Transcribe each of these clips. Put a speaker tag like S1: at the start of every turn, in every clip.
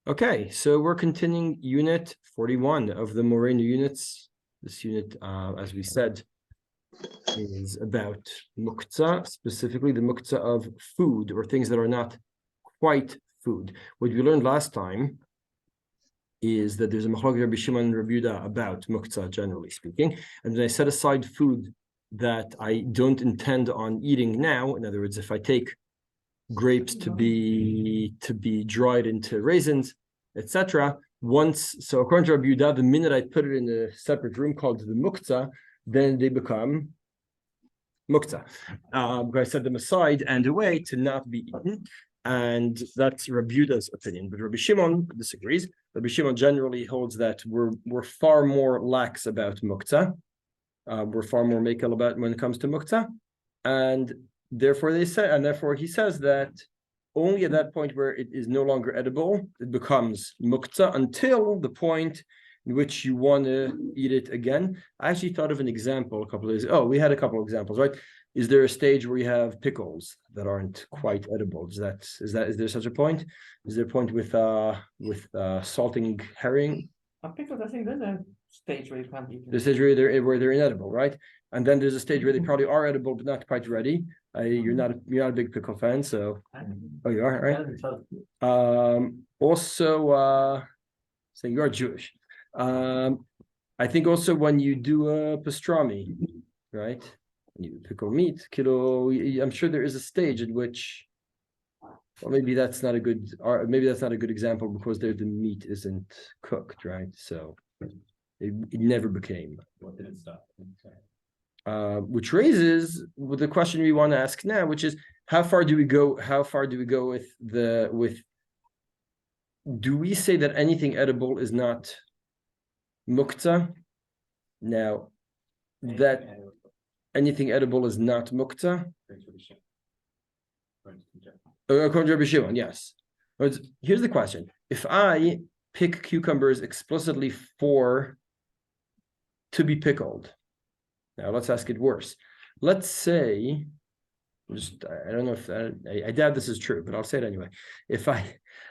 S1: Okay, so we're continuing unit 41 of the Moreno units. This unit, as we said, is about Muktze, specifically the Muktze of food or things that are not quite food. What we learned last time is that there's a machlokes Rabbi Shimon and Rabbi Yehuda about Muktze, generally speaking. And then I set aside food that I don't intend on eating now. In other words, if I take grapes to be dried into raisins, etc. So according to Rabbi Yehuda, the minute I put it in a separate room called the Muktze, then they become Muktze. I set them aside and away to not be eaten, and that's Rabbi Yehuda's opinion. But Rabbi Shimon disagrees. Rabbi Shimon generally holds that we're far more lax about Muktze. We're far more makel about when it comes to Muktze, and therefore he says that only at that point where it is no longer edible, it becomes Muktze until the point in which you want to eat it again. I actually thought of an example a couple of days ago. Oh, we had a couple of examples, right? Is there a stage where you have pickles that aren't quite edible? Is there such a point? Is there a point with salting herring?
S2: Pickles, I think there's a stage where you can't eat them.
S1: The stage where they're inedible, right? And then there's a stage where they probably are edible but not quite ready. You're not a big pickle fan, so you are, right? Also, saying you are Jewish. I think also when you do a pastrami, right? When you pickle meat, I'm sure there is a stage at which, well, maybe that's not a good example because the meat isn't cooked, right? So it never became.
S3: What did it stop?
S1: Which raises the question we want to ask now, which is how far do we go with do we say that anything edible is not Muktze? Now that anything edible is not Muktze? According to Rabbi Shimon, yes. But here's the question. If I pick cucumbers explicitly to be pickled, now let's ask it worse. Let's say, I don't know if I doubt this is true, but I'll say it anyway.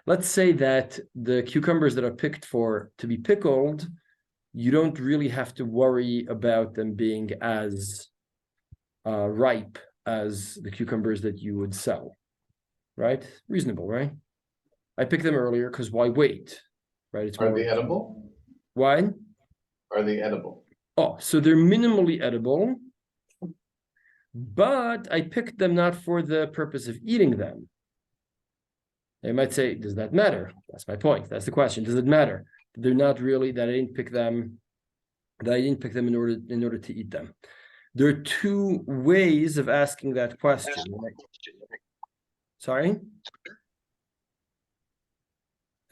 S1: Let's say that the cucumbers that are picked to be pickled, you don't really have to worry about them being as ripe as the cucumbers that you would sell, right? Reasonable, right? I picked them earlier because why wait, right?
S3: Are they edible?
S1: Why?
S3: Are they edible?
S1: Oh, so they're minimally edible, but I picked them not for the purpose of eating them. They might say, does that matter? That's my point. That's the question. Does it matter? They're not really, that I didn't pick them in order to eat them. There are two ways of asking that question. Sorry?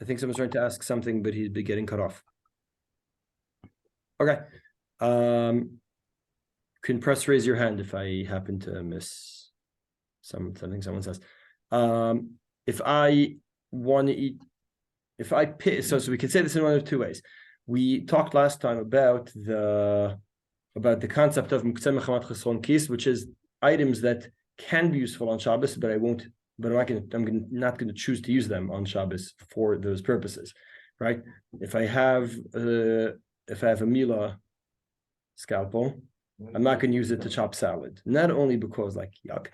S1: I think someone's trying to ask something, but he's been getting cut off. Okay. Can raise your hand if I happen to miss something someone says. If I want to eat, if I pick, so we can say this in one of two ways. We talked last time about the concept of Muktze mechamat chesron kis, which is items that can be useful on Shabbos, but I'm not going to choose to use them on Shabbos for those purposes, right? If I have a Mila scalpel, I'm not going to use it to chop salad. Not only because, like, yuck.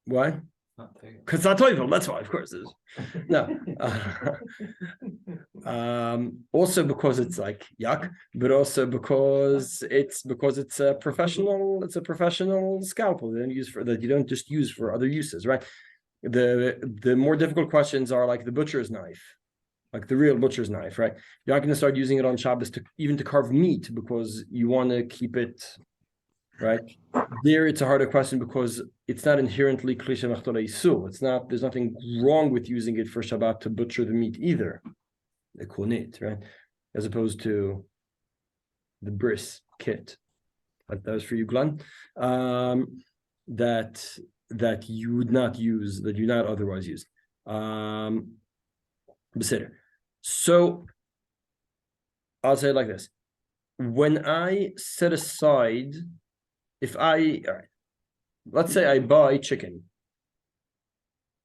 S1: Why? Because it's not toivel. That's why, of course. No. Also because it's like yuck, but also because it's a professional. It's a professional scalpel that you don't just use for other uses, right? The more difficult questions are like the butcher's knife. Like the real butcher's knife, right? You're not going to start using it on Shabbos even to carve meat because you want to keep it, right? There, it's a harder question because it's not inherently klisha machtola isu. There's nothing wrong with using it for Shabbat to butcher the meat either, the konit, right? As opposed to the bris kit, like that was for you, Glenn. That you would not use, that you not otherwise use. So I'll say it like this. When I set aside, let's say I buy chicken,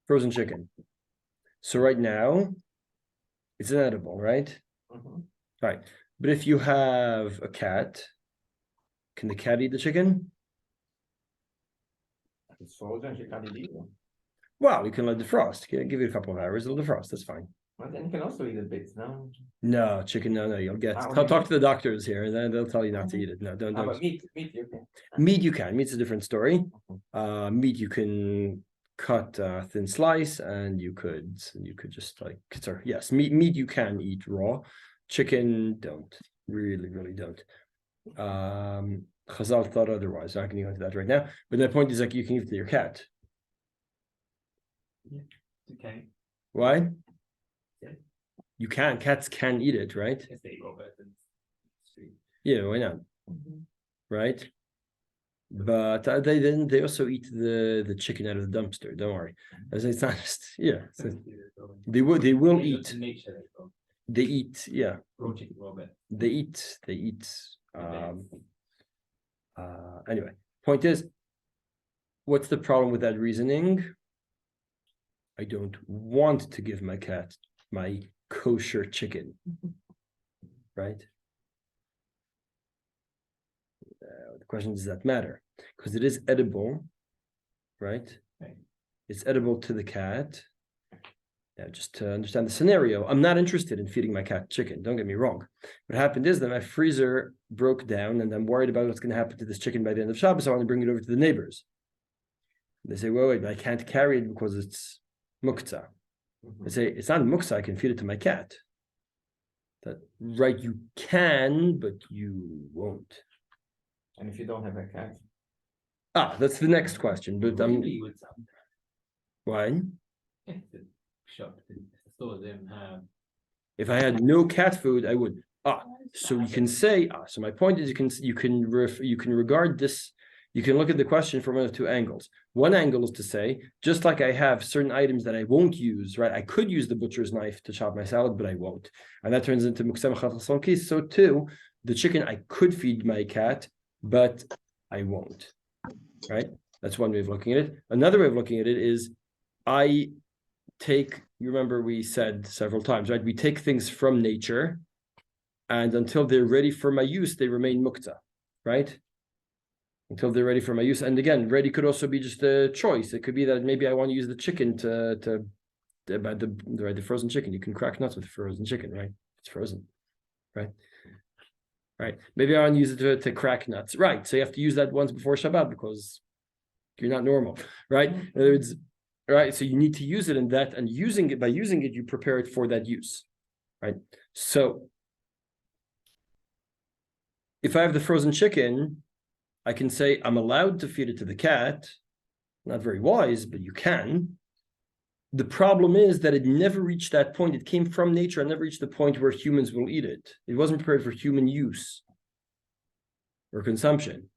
S1: frozen chicken. So right now, It's inedible, right?
S2: Mhm.
S1: Right. But if you have a cat, can the cat eat the chicken?
S2: It's frozen, you can't eat it.
S1: Well, you can let defrost. Give it a couple of hours, it'll defrost. That's fine.
S2: But then you can also eat a bit, no?
S1: No, chicken, no. You'll get.
S2: Ah,
S1: Talk
S2: okay.
S1: to the doctors here, and then they'll tell you not to eat it. No, don't.
S2: Ah, but meat, you can.
S1: Meat you can. Meat's a different story.
S2: Mhm.
S1: Meat you can cut thin slice, and you could just like sorry, yes, meat you can eat raw. Chicken don't. Really don't. Chazal thought otherwise. I'm not going to go into that right now. But the point is like you can give it to your cat.
S2: Okay.
S1: Why?
S2: Yeah.
S1: You can. Cats can eat it, right?
S2: If they go back and
S1: Yeah, why not?
S2: Mhm.
S1: Right? But they also eat the chicken out of the dumpster. Don't worry. It's not just they will eat. They eat, yeah. They eat. Anyway, point is, what's the problem with that reasoning? I don't want to give my cat my kosher chicken, right? The question, does that matter? Because it is edible, right?
S2: Right.
S1: It's edible to the cat. Now, just to understand the scenario, I'm not interested in feeding my cat chicken. Don't get me wrong. What happened is that my freezer broke down and I'm worried about what's going to happen to this chicken by the end of Shabbos. I want to bring it over to the neighbors. They say, well, wait, I can't carry it because it's Muktze. I say, it's not Muktze, I can feed it to my cat. That, right, you can, but you won't.
S2: And if you don't have a cat?
S1: That's the next question. But why? If I had no cat food, I would. So you can say. So my point is, you can regard this. You can look at the question from one of two angles. One angle is to say, just like I have certain items that I won't use, right? I could use the butcher's knife to chop my salad, but I won't, and that turns into Muktze. So too, the chicken I could feed my cat, but I won't. Right? That's one way of looking at it. Another way of looking at it is, I take, you remember we said several times, right? We take things from nature, and until they're ready for my use, they remain Muktze, right? Until they're ready for my use. And again, ready could also be just a choice. It could be that maybe I want to use the chicken to buy the frozen chicken. You can crack nuts with frozen chicken, right? It's frozen, right? Right. Maybe I want to use it to crack nuts, right? So you have to use that once before Shabbat because you're not normal, right? In other words, right? So you need to use it in that, and by using it, you prepare it for that use, right? So if I have the frozen chicken, I can say I'm allowed to feed it to the cat. Not very wise, but you can. The problem is that it never reached that point. It came from nature and never reached the point where humans will eat it. It wasn't prepared for human use or consumption.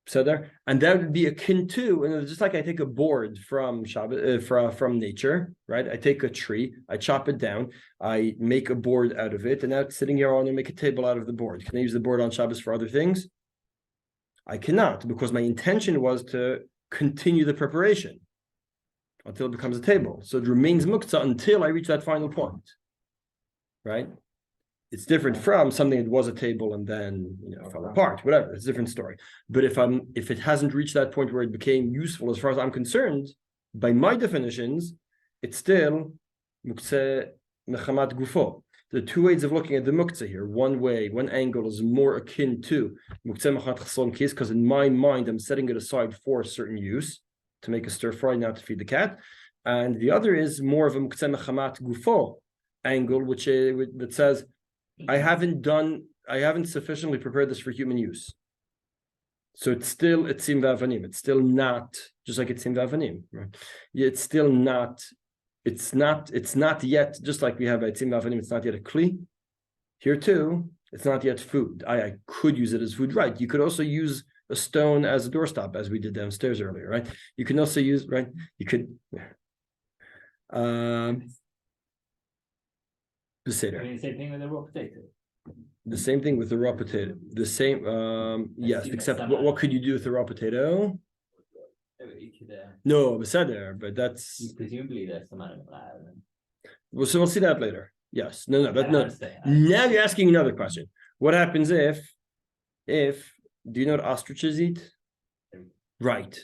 S1: So there, and that would be akin to, and just like I take a board from from nature, right? I take a tree, I chop it down, I make a board out of it, and now it's sitting here. I want to make a table out of the board. Can I use the board on Shabbos for other things? I cannot, because my intention was to continue the preparation until it becomes a table. So it remains Muktze until I reach that final point, right? It's different from something that was a table and then fell apart, whatever. It's a different story. But if it hasn't reached that point where it became useful, as far as I'm concerned, by my definitions, it's still Muktze mechamat gufo. The two ways of looking at the Muktze here. One angle is more akin to Muktze mechamat chasson kis, because in my mind I'm setting it aside for a certain use, to make a stir fry, not to feed the cat. And the other is more of a Muktze mechamat gufo angle, that says, I haven't sufficiently prepared this for human use. So it's still etzim v'avanim. It's still not, just like etzim v'avanim, right? It's still not, it's not yet, just like we have etzim v'avanim, it's not yet a kli. Here too, it's not yet food. I could use it as food, right? You could also use a stone as a doorstop, as we did downstairs earlier, right? You can also use, right? You could, the same thing with the raw potato. The same thing with the raw potato. The same, yes, except what could you do with the raw potato? No, beseder, but that's
S4: presumably there's some animal out of them.
S1: So we'll see that later. Yes. No. But no.
S2: understand.
S1: Now you're asking another question. What happens if do you know what ostriches eat? Right.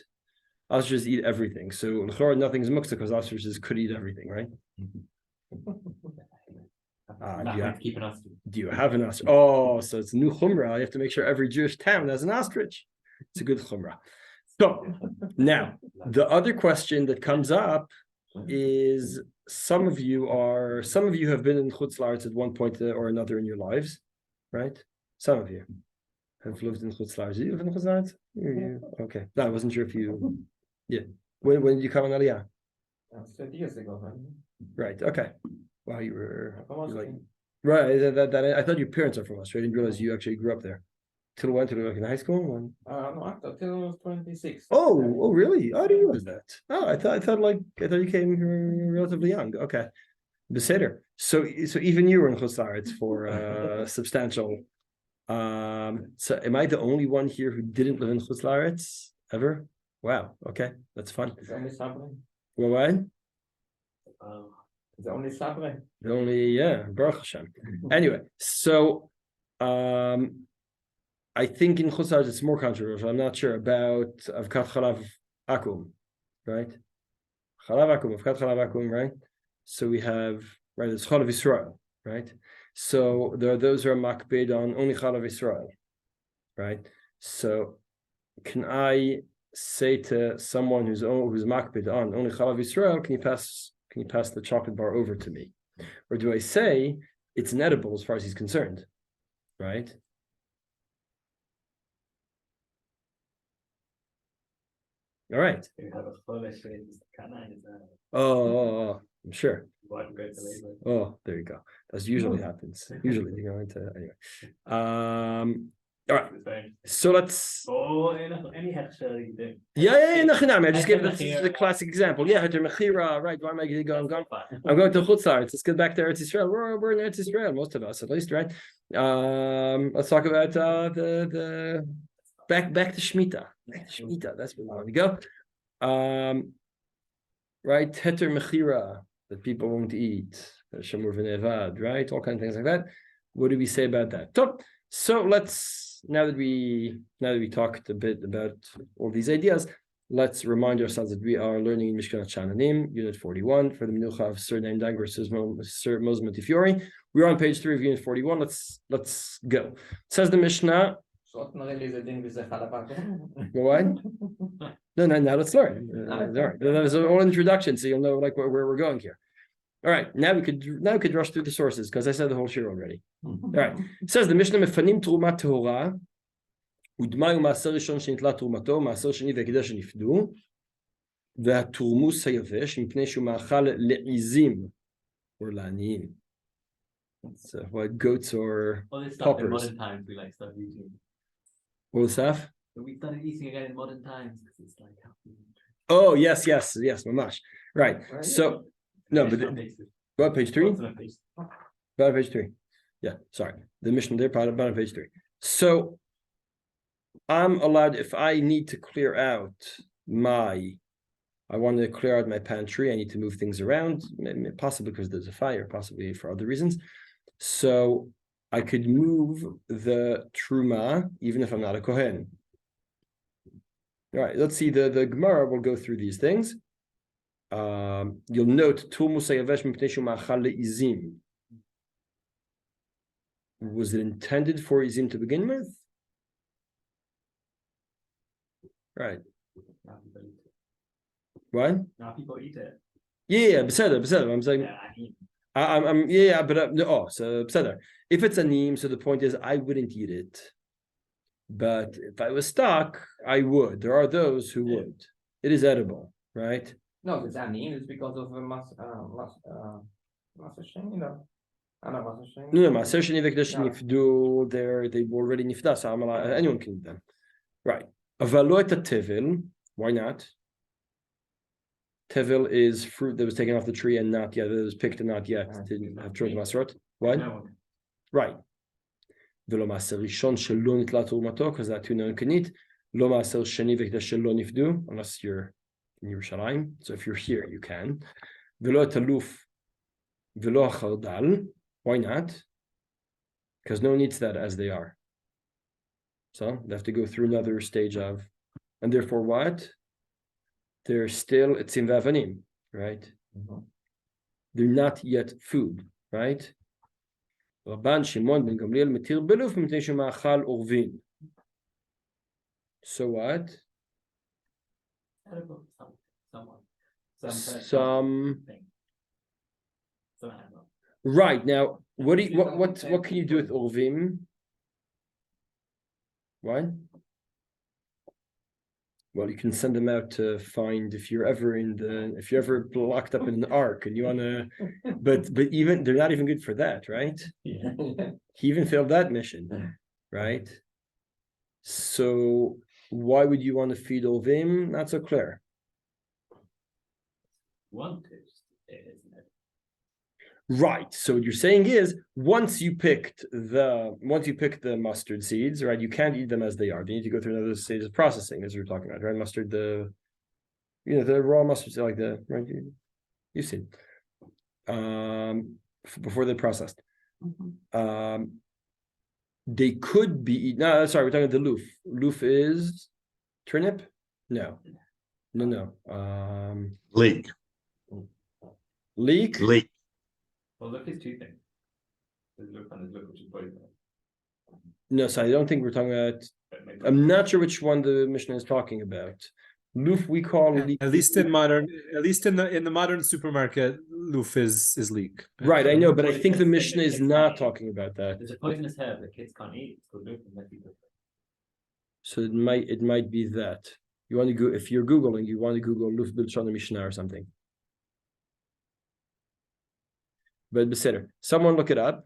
S1: Ostriches eat everything. So nothing's muktze because ostriches could eat everything, right? Do you have an ostrich? Oh, so it's a new chumrah. You have to make sure every Jewish town has an ostrich. It's a good chumrah. So now the other question that comes up is some of you have been in Chutz La'aretz at one point or another in your lives, right? Some of you have lived in Chutz La'aretz. Did you live in Chutz La'aretz? Yeah. Okay. No, I wasn't sure if you. Yeah. When did you come on Aliyah?
S2: 30 years ago,
S1: right? Okay. Wow, you were
S2: like,
S1: right. That I thought your parents are from Australia. I didn't realize you actually grew up there. Till when? Till like in high school? When?
S2: No, till I was 26.
S1: Oh, really? Oh, I didn't realize that. Oh, I thought you came here relatively young. Okay. Beseder. So even you were in Chutz La'aretz for substantial. So am I the only one here who didn't live in Chutz La'aretz ever? Wow. Okay, that's fun.
S2: Is the only Sabre?
S1: Well, what?
S2: The only Sabre?
S1: The only, yeah, Baruch Hashem. Anyway, so I think in Chutz La'aretz it's more controversial. I'm not sure about Avkat Chalav Akum, right? Chalav Akum, Avkat Chalav Akum, right? So we have, right, it's Chalav Yisrael, right? So there are those who are makbid on only Chalav Yisrael, right? So can I say to someone who's makbid on only Chalav Yisrael, can you pass the chocolate bar over to me? Or do I say it's inedible as far as he's concerned, right? All right. Oh, I'm sure. Oh, there you go. That's usually happens. Usually you go into anyway. All right. So let's. Yeah. I just gave this is a classic example. Yeah, Mechira, right? Why am I going? I'm going to Chutz La'aretz. Let's get back to Eretz Yisrael. We're in Eretz Yisrael, most of us at least, right? Let's talk about the back to Shemitah. That's where we want to go. Right, Heter Mechira, that people won't eat, Shamur v'nevad, right? All kinds of things like that. What do we say about that? So let's now that we talked a bit about all these ideas, let's remind ourselves that we are learning in Mishkanat Shananim, Unit 41, for the Menucha of Surname Dang versus Sir Mosman Tifiori. We're on page 3 of Unit 41. Let's go. It says the Mishnah. What? No, now let's learn. All right. That was an all introduction, so you'll know like where we're going here. All right, now we could rush through the sources because I said the whole shir already. All right, it says the Mishnah mefanim trumat tehora udmai u'maaser rishon shenitla trumato maaser sheni ve'kedesh nifdu ve'aturmus hayavesh mipnei shu ma'achal le'izim or la'aniyim. It's what goats or paupers.
S2: In modern times we start eating.
S1: What was that?
S2: But we started eating again in modern times because it's like healthy.
S1: Oh yes, mamash. Right. So no, but about page 3. About page 3. Yeah, sorry. The Mishnah there, about on page 3. So I'm allowed, if I need to clear out I want to clear out my pantry, I need to move things around, possibly because there's a fire, possibly for other reasons. So I could move the truma even if I'm not a kohen. All right, let's see. The Gemara will go through these things. You'll note was it intended for izim to begin with? Right. What?
S2: Now people eat it.
S1: Yeah, beseder. I'm saying. So beseder. If it's a neem, so the point is I wouldn't eat it. But if I was stuck, I would. There are those who would. It is edible, right?
S2: No, it's anim. It's because of Maser Sheni, no. No,
S1: Maser Sheni v'Kedesh nifdu. They've already nifda, so anyone can eat them, right? Avalo et tevel. Why not? Tevel is fruit that was taken off the tree and not yet. That was picked and not yet. Didn't have true masrot. Why? Right. V'lo maser rishon shelo nitla turumato, because that too no one can eat. Lo maser sheni v'Kedesh shelo nifdu, unless you're in Yerushalayim. So if you're here, you can. V'lo taluf V'lo hachardal. Why not? Because no one eats that as they are. So they have to go through another stage of, and therefore what? They're still etzim v'avanim, right? They're not yet food, right? Rabban Shimon ben Gamliel metir beluf mipnei shema'achal orvin. So what?
S2: Edible. Someone.
S1: Some
S2: thing. Some animal.
S1: right now. What can you do with orvim? What? Well, you can send them out to find if you're ever locked up in an ark and you wanna, but even they're not even good for that, right?
S2: Yeah.
S1: He even failed that mission, right? So why would you want to feed Ovim? Not so clear.
S2: Want to, isn't it?
S1: Right. So what you're saying is once you picked the mustard seeds, right, you can't eat them as they are. They need to go through another stage of processing, as we were talking about, right? Mustard, the raw mustard, like the right, you've seen. Before they're processed. They could be no, sorry, we're talking about the loof. Loof is turnip? No.
S4: Leek.
S1: Leek?
S2: Well, look, is two things. There's look and there's look, which is poison.
S1: No, so I don't think we're talking about. I'm not sure which one the Mishnah is talking about. Loof we call leek.
S5: At least in the modern supermarket, loof is leek.
S1: Right, I know, but I think the Mishnah is not talking about that.
S2: There's a poisonous herb that kids can't eat. It's called look and let people.
S1: So it might be that. You want to go if you're Googling, you want to Google Loof Bilshon Mishnah or something. But Beseder, someone look it up.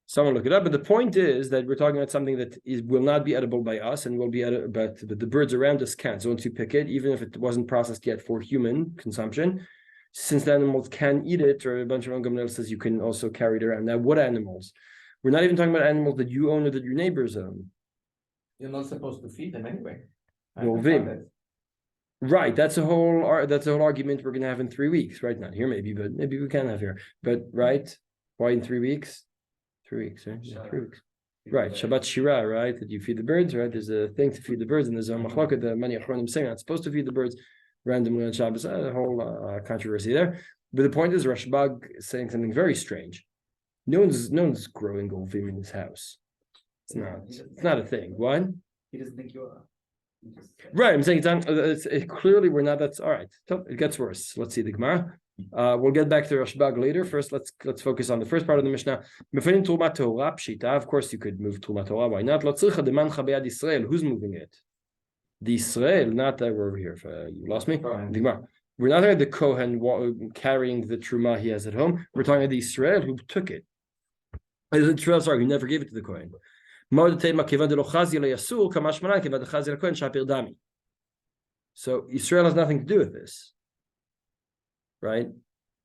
S1: Someone look it up. But the point is that we're talking about something that will not be edible by us and will be edible, but the birds around us can. So once you pick it, even if it wasn't processed yet for human consumption, since the animals can eat it, or a bunch of Gamliel says you can also carry it around. Now, what animals? We're not even talking about animals that you own or that your neighbors own.
S2: You're not supposed to feed them anyway.
S1: Well, Vim. Right, that's a whole argument we're going to have in 3 weeks. Right, not here maybe, but maybe we can have here. But right, why in 3 weeks? 3 weeks, right? Yeah, 3 weeks. Right, Shabbat Shira, right? That you feed the birds, right? There's a thing to feed the birds, and there's a machloket that many achronim saying not supposed to feed the birds randomly on Shabbos. A whole controversy there. But the point is, Rashbag is saying something very strange. No one's growing Golvim in his house. It's not a thing. What?
S2: He doesn't think you are.
S1: Right, I'm saying clearly we're not. That's all right. It gets worse. Let's see the Gemara. We'll get back to Rashbag later. First, let's focus on the first part of the Mishnah. Of course, you could move Tulma Torah. Why not? Who's moving it? The Israel, not that we're over here. You lost me. The Gemara. We're not talking about the Kohen carrying the Truma he has at home. We're talking about the Israel who took it. Israel, sorry, who never gave it to the Kohen. So Israel has nothing to do with this, right?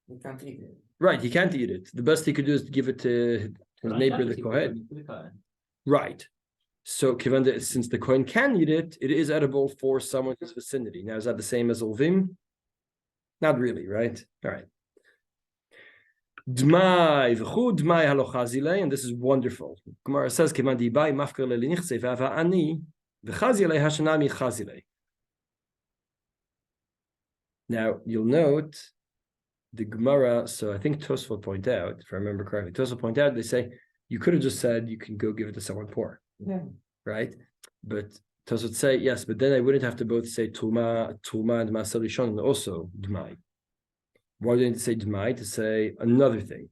S2: You can't eat it.
S1: Right, he can't eat it. The best he could do is to give it to his neighbor, the Kohen. Right. So since the Kohen can eat it, it is edible for someone in his vicinity. Now, is that the same as Ulvim? Not really, right? All right. Dmai v'chu dmai halochazile, and this is wonderful. Gemara says, "Keman dibai mafker lelinichse v'ava ani v'chazile hashanami chazile." Now you'll note the Gemara. So I think Tosfot point out, if I remember correctly, Tosfot point out they say you could have just said you can go give it to someone poor, right? But Tosfot say yes, but then I wouldn't have to both say tulma and masel rishon and also dmai. Why didn't they say Dmai to say another thing?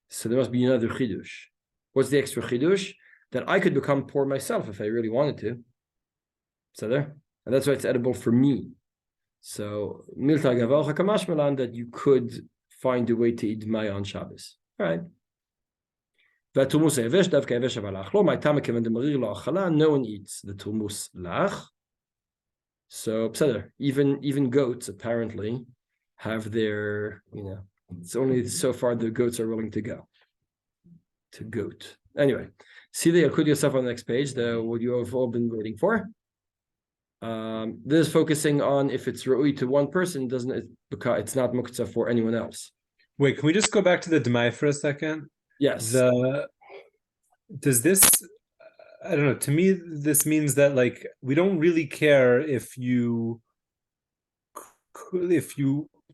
S1: So there must be another chidush. What's the extra chidush? That I could become poor myself if I really wanted to. So there, and that's why it's edible for me. So milta gavalcha kamashmalan that you could find a way to eat Dmai on Shabbos. All right. No one eats the tulmus lach. So even goats apparently have their, it's only so far the goats are willing to go. To goat. Anyway, see the Yalkut yourself on the next page, what you have all been waiting for. This is focusing on if it's Ra'ui to one person, doesn't it? Because it's not Muktze for anyone else.
S5: Wait, can we just go back to the Demai for a second?
S1: Yes.
S5: Does this, I don't know, to me, this means that like we don't really care if you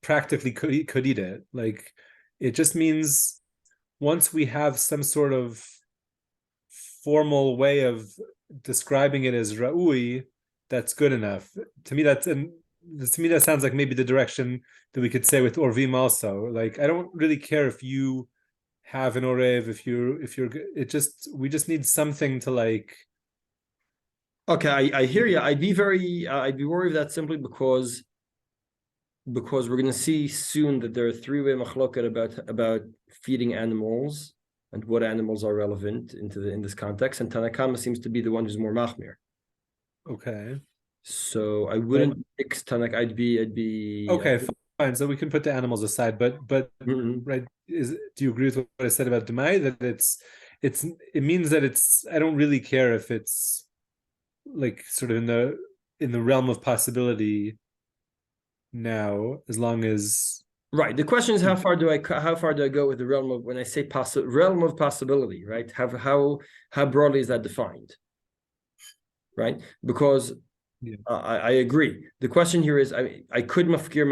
S5: practically could eat it. Like it just means once we have some sort of formal way of describing it as Ra'ui, that's good enough. To me, that sounds like maybe the direction that we could say with Orvim also. Like I don't really care if you have an Orev, if you're we just need something to like.
S1: Okay, I hear you. I'd be worried that simply because we're going to see soon that there are three-way machloket about feeding animals and what animals are relevant in this context, and Tanakama seems to be the one who's more machmir.
S5: Okay.
S1: So I wouldn't fix Tanak. I'd be
S5: okay. Fine. So we can put the animals aside, but right? Do you agree with what I said about Demai? That it means that I don't really care if it's like sort of in the realm of possibility now, as long as
S1: right. The question is how far do I go with the realm of, when I say realm of possibility, right? How broadly is that defined? Right? Because I agree. The question here is I could mafkir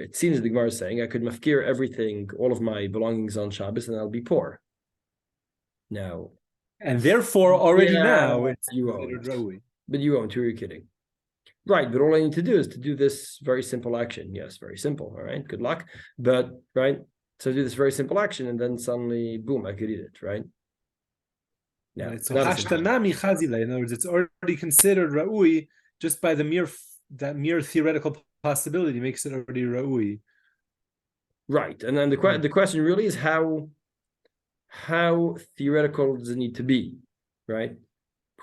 S1: it seems the Gemara is saying I could mafkir everything, all of my belongings on Shabbos, and I'll be poor. Now,
S5: and therefore already now it's
S1: you won't. But you won't. Who are you kidding? Right, but all I need to do is to do this very simple action. Yes, very simple. All right, good luck. But right, so do this very simple action, and then suddenly, boom, I could eat it. Right.
S5: Yeah. Right. So hashtanami chazile. In other words, it's already considered ra'ui just by the mere theoretical possibility makes it already ra'ui.
S1: Right, and then the question really is how theoretical does it need to be, right?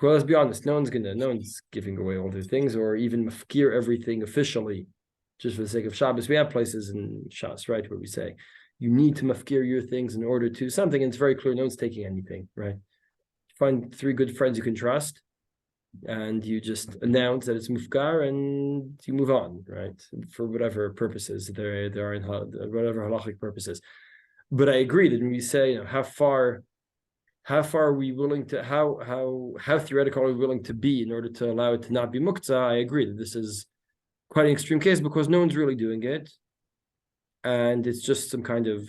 S1: Well, let's be honest, no one's giving away all their things or even mafkir everything officially, just for the sake of Shabbos. We have places in Shas, right, where we say you need to mafkir your things in order to something, and it's very clear no one's taking anything, right? You find three good friends you can trust, and you just announce that it's mufkar, and you move on, right? For whatever purposes there are in whatever halachic purposes. But I agree that when we say, how far are we willing to, how theoretical are we willing to be in order to allow it to not be Muktze? I agree that this is quite an extreme case because no one's really doing it. And it's just some kind of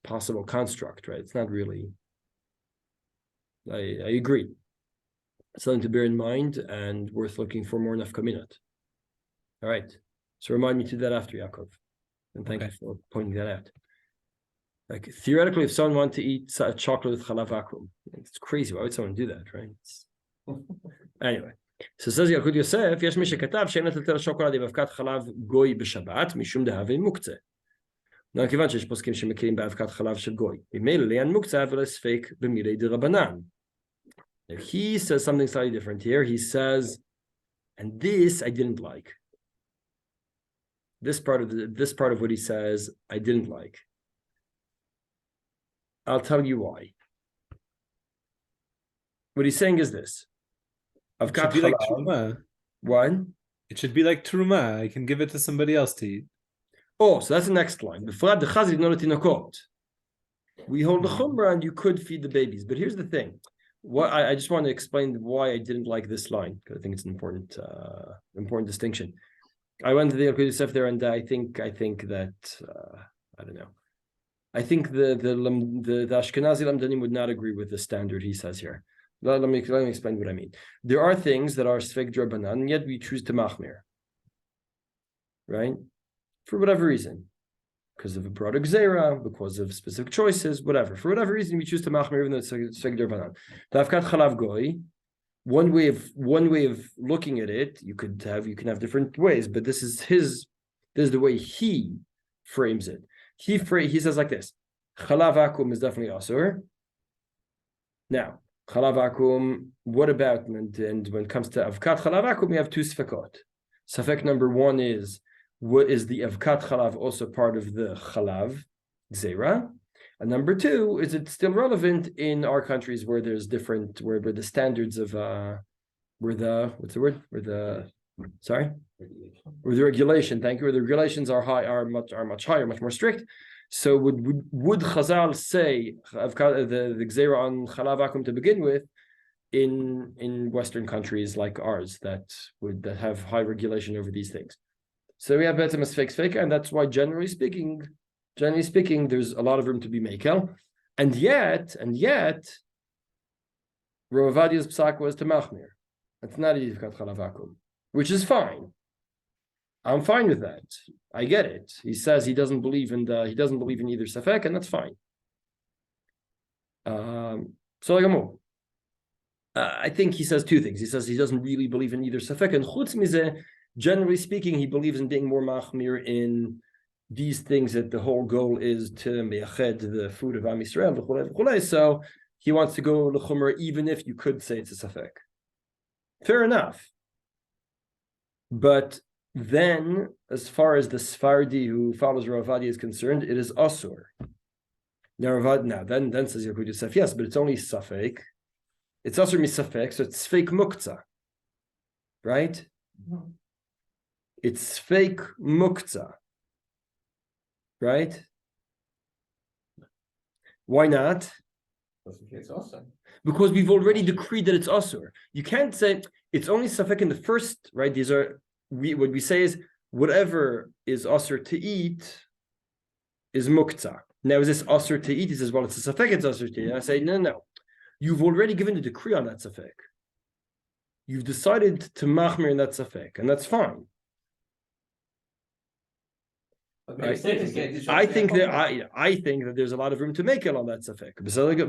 S1: possible construct, right? It's not really, I agree. It's something to bear in mind and worth looking for more nafkaminat. All right. So remind me to that after, Yaakov. And thank you for pointing that out. Like theoretically, if someone wanted to eat chocolate with chalav akum, it's crazy. Why would someone do that, right? Anyway, so it says Yalkut Yosef, "Yesh mi shekatav she'en letel shokolad b'avkat chalav goy b'Shabbat mishum dehavei Muktze." Now, kivan she'esh poskim shemekirim b'avkat chalav shel goy, b'meila le'an Muktze v'les fake b'mirei d'Rabanan. Now he says something slightly different here. He says, and this I didn't like. This part of what he says I didn't like. I'll tell you why. What he's saying is this.
S5: It should be like Truma.
S1: What?
S5: It should be like Truma. I can give it to somebody else to eat.
S1: Oh, so that's the next line. We hold the chumrah and you could feed the babies. But here's the thing. What I just want to explain why I didn't like this line, because I think it's an important distinction. I went to the Yalkut Yosef there, and I think that I don't know. I think the Ashkenazi Lamdanim would not agree with the standard he says here. Let me explain what I mean. There are things that are Sfek Drabanan, and yet we choose to Machmir. Right? For whatever reason. Because of a broad Gzeira, because of specific choices, whatever. For whatever reason, we choose to Machmir, even though it's Sfek Drabanan. Tavkat Chalav Goy, one way of looking at it, you can have different ways, but this is the way he frames it. He says like this: Chalav akum is definitely asur. Now, chalav akum. What about and when it comes to avkat chalav akum, we have two sfekot. Safek number one is, what is the avkat chalav also part of the chalav gzeira? And number two, is it still relevant in our countries where there's different, where the standards of where the what's the word? Where the sorry? Where the regulation, thank you, where the regulations are much higher, much more strict. So would Chazal say the Gzeira on Chalav Akum to begin with in Western countries like ours that have high regulation over these things? So we have better fake, and that's why generally speaking, there's a lot of room to be mekel, and yet, Rav Avadia's psak was to machmir. It's not Yivkat Chalav Akum, which is fine. I'm fine with that. I get it. He says he doesn't believe in either safek, and that's fine. I think he says two things. He says he doesn't really believe in either safek, and chutz mizeh, generally speaking, he believes in being more machmir in these things that the whole goal is to meyached the food of Am Yisrael, v'chulei. So he wants to go l'chumra, even if you could say it's a safek. Fair enough. But then, as far as the Sfardi who follows Rav Avadia is concerned, it is asur. Now, then says Yehudi Yosef, yes, but it's only safek. It's asur misafek, so it's fake muktze, right?
S2: No.
S1: It's fake muktze, right? Why not?
S2: It's awesome.
S1: Because we've already decreed that it's asur. You can't say it's only safek in the first, right? These are what we say is whatever is asur to eat is muktze. Now, is this asur to eat? He says, well, it's a safek, it's asur to eat. And I say, no. You've already given a decree on that safek. You've decided to machmir in that safek, and that's fine. I think that there's a lot of room to make it on that safek.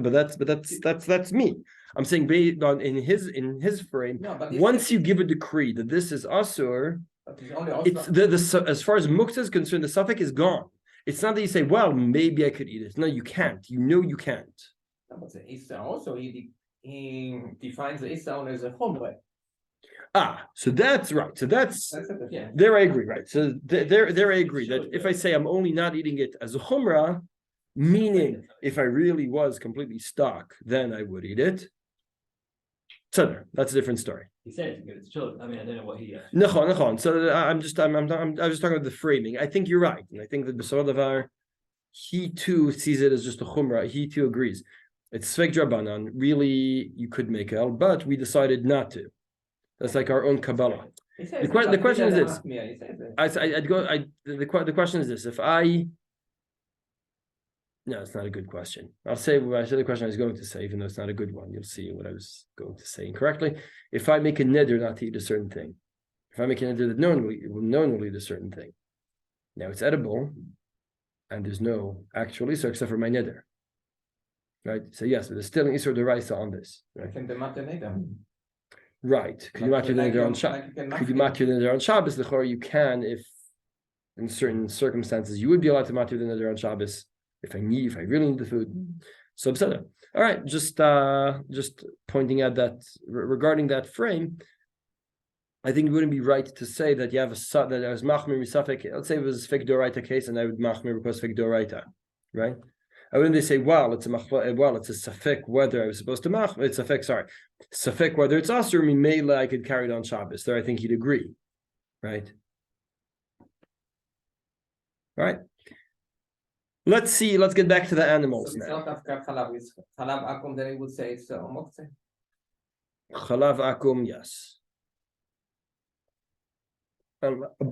S1: But that's me. I'm saying based on in his frame.
S2: No,
S1: once you give a decree that this is asur, it's the as far as Muktze is concerned, the safek is gone. It's not that you say, well, maybe I could eat it. No, you can't. You know you can't.
S2: No, but the Issa also he defines the Issa as a chomre.
S1: So that's right. So that's
S2: yeah.
S1: there I agree, right? So there I agree that if I say I'm only not eating it as a chumrah, meaning if I really was completely stuck, then I would eat it. That's a different story.
S2: He said it's good. It's children. I mean, I don't know what he.
S1: Nechon. So I'm just talking about the framing. I think you're right, and I think that B'Sor Davar, he too sees it as just a chumrah. He too agrees. It's svek drabanan. Really, you could make el, but we decided not to. That's like our own Kabbalah. The question is this. The question is this. No, it's not a good question. I'll say the question I was going to say, even though it's not a good one. You'll see what I was going to say incorrectly. If I make a neder not to eat a certain thing, if I make a neder that no one will eat a certain thing, now it's edible, and there's no actual isur except for my neder. Right? So yes, but there's still an isur deraisa on this. Right? Right. Could you match your neder on Shabbos? Could you match your neder on Shabbos? The you can, if in certain circumstances you would be allowed to match your neder on Shabbos if I really need the food. So all right, just pointing out that regarding that frame, I think it wouldn't be right to say that you have that I was machmir misafek. Let's say it was a fik doraita case, and I would machmir because fik doraita, right? I wouldn't say, it's a safek whether I was supposed to mach. It's safek whether it's asur mimela I could carry it on Shabbos. There, I think he'd agree, right? All right. Let's see. Let's get back to the animals now.
S2: Chalav akum. Then he would say it's muktze.
S1: Chalav akum, yes.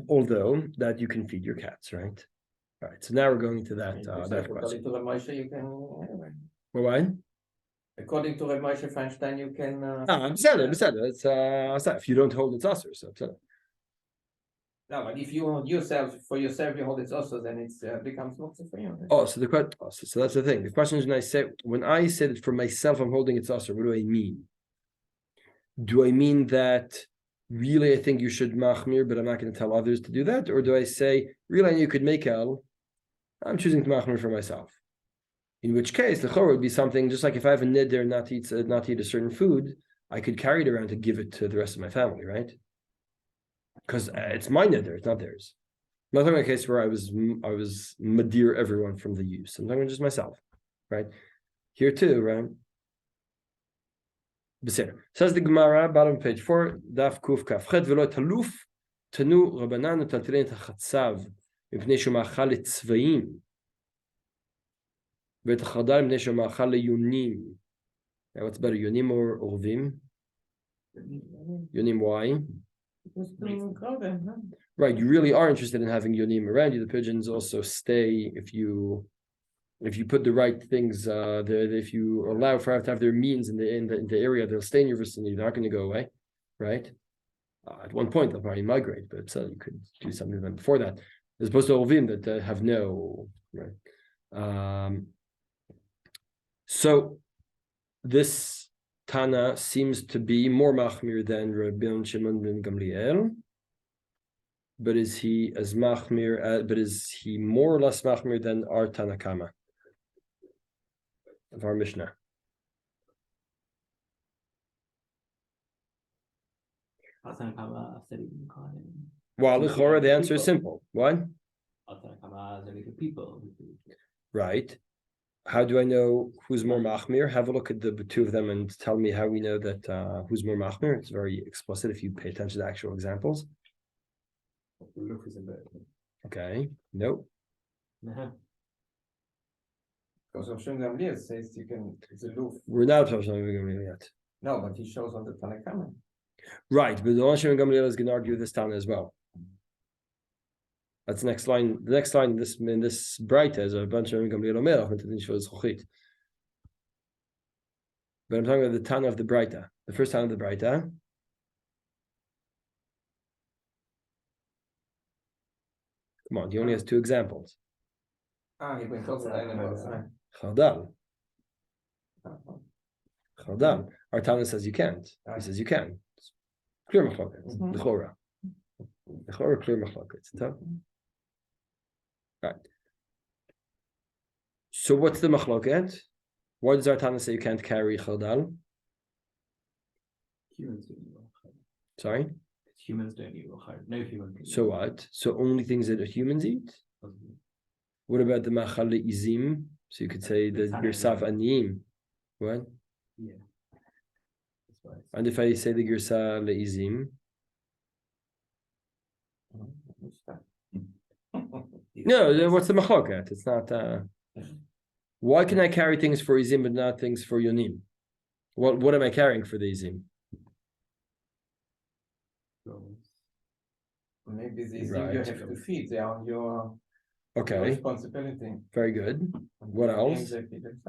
S1: Although that you can feed your cats, right? All right, so now we're going to that question.
S2: According to Rav Moshe, you can.
S1: What?
S2: According to Rav Moshe Feinstein, you can.
S1: I'm sad. It's if you don't hold it's asur, so
S2: no, but if you hold yourself you hold it also, then it becomes muktze for you.
S1: So that's the thing. The question is when I say that for myself I'm holding it's asur, what do I mean? Do I mean that really I think you should machmir, but I'm not going to tell others to do that? Or do I say, really I know you could make el, I'm choosing to machmir for myself? In which case, the chor would be something, just like if I have a neder not to eat a certain food, I could carry it around to give it to the rest of my family, right? Because it's my neder, it's not theirs. I'm not talking about a case where I was madir everyone from the use. I'm talking about just myself, right? Here too, right? Says the Gemara, bottom of page 4, Daf Kuf Kaf Chet velo taluf tanu Rabbanan utaltilin tachatzav mipnei shumachal letzvayim v'tachadar mipnei shumachal leyunim. Now, what's better, yunim or orvim? Yunim, why? Right, you really are interested in having yunim around you. The pigeons also stay if you put the right things if you allow for to have their means in the area, they'll stay in your vicinity. They're not going to go away, right? At one point they'll probably migrate, but so you could do something to them before that, as opposed to ovim that have no right. So this Tana seems to be more machmir than Rabbi Shimon ben Gamliel. But is he as machmir? But is he more or less machmir than our Tanakama of our Mishnah? Well, l'chora, the answer is simple. What? Right. How do I know who's more machmir? Have a look at the two of them and tell me how we know that who's more machmir. It's very explicit if you pay attention to actual examples. Okay. Nope.
S2: Because Roshim Gamliel says you can, it's a loof.
S1: We're not Rosh Gamliel yet.
S2: No, but he shows on the Tanakama.
S1: Right, but the Rosh Gamliel is going to argue with this Tana as well. That's the next line. The next line in this Breita is a bunch of Gamliel Omer, but I'm talking about the Tana of the Breita. The first Tana of the Breita. Come on, he only has two examples.
S2: He brings also the animals.
S1: Chaldal. Chaldal. Our Tana says you can't. He says you can. It's clear machloket. L'chora. L'chora, clear machloket. Right. So what's the machloket? Why does our Tana say you can't carry chaldal? Sorry?
S3: Humans don't eat rachar. No human.
S1: So what? So only things that humans eat? What about the machal izim? So you could say the girsaf aniyim. What?
S3: Yeah.
S1: And if I say the girsa leizim? No, what's the machloket? It's not. Why can I carry things for izim but not things for yonim? What am I carrying for the izim?
S2: Maybe these
S1: Right.
S2: you have to feed. They are your responsibility.
S1: Very good. What else?